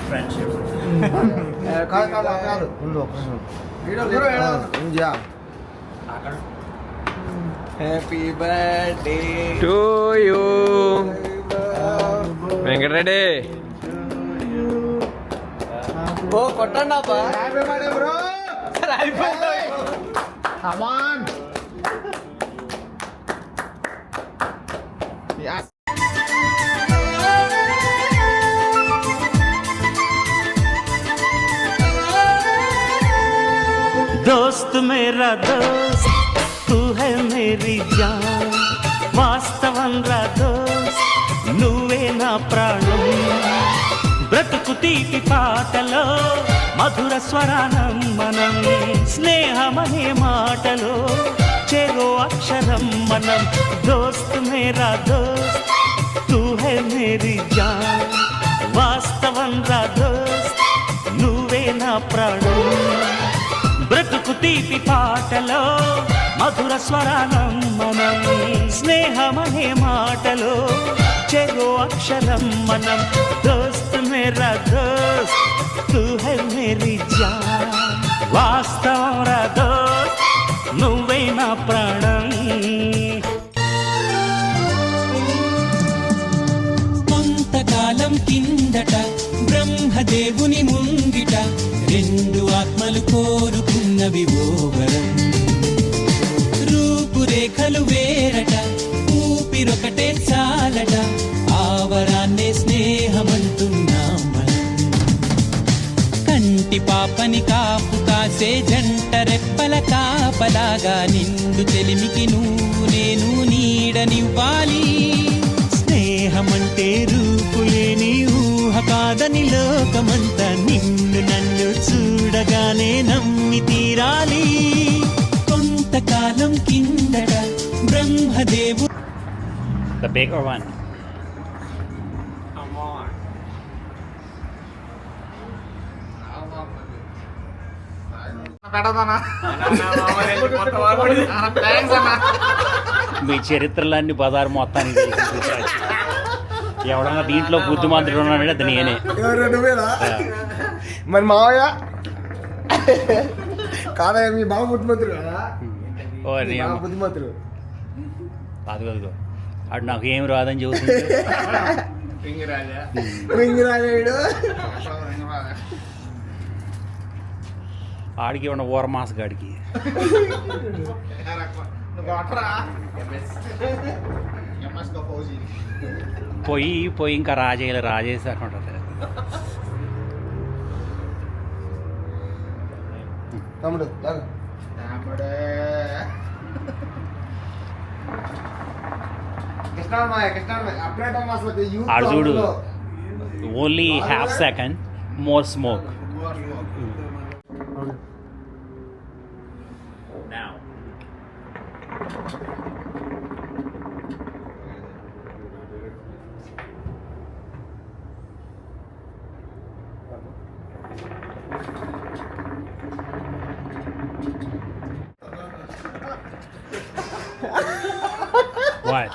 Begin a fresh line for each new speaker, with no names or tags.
friendship.
కాదు happy birthday
to you Venkatareddy.
ఓ కొట్టండి అబ్బా బ్రో
दोस्त मेरा दोस्त तू है मेरी जान వాస్తవం రా దోస్త్ నువ్వే నా ప్రాణం బ్రతుకు తీపి పాటలో మధుర స్వరానం మనం స్నేహమనే మాటలో చెరో అక్షరం మనం దోస్త్ మేరా దోస్త్ తూ హై మేరీ జాన్ వాస్తవం రా దోస్త్ నువ్వే నా ప్రాణం బ్రతుకు తీపి పాటలో మధుర స్వరానం మనం స్నేహమనే మాటలో చెరో అక్షరం మనం దోస్త్ మేరా దోస్త్ తూ హై మేరీ జాన్ వాస్తవం రా దోస్త్ నువ్వే నా ప్రాణం. కొంతకాలం కిందట బ్రహ్మదేవుని ముంగిట రెండు ఆత్మలు కోరుకున్నవి ఓ వరం రూపురేఖలు వేరట ఊపిరొకటే చాలట ఆవరాన్నే స్నేహమంటున్నాం మనం కంటి పాపని కాపు కాసే జంట రెప్పల కాపలాగా నిండు చెలిమికి నువ్వు నేను నీడనివ్వాలి స్నేహమంటే రూపులేని ఊహ కాదని లోకమంతా నిన్ను నన్ను చూడగానే నమ్మి తీరాలి కొంతకాలం కిందట బ్రహ్మదేవు.
The bigger one. మీ చరిత్రలన్నీ బజారు మొత్తానికి ఎవడన్నా దీంట్లో బుద్ధిమంతుడు ఉన్నాడంటే అది నేనే.
మరి మావయ్య కాదయ్య మీ బాబు బుద్ధిమంతుడు కదా బుద్ధిమంతుడు
అదిగో అడు నాకు ఏమి రాదని చెబుతుంది. ఆడికి ఉన్న ఊరమాస గాడికి పోయి ఇంకా రాజేసి అట్లా
తమ్ముడు
ఆడు చూడు only half second more smoke. What?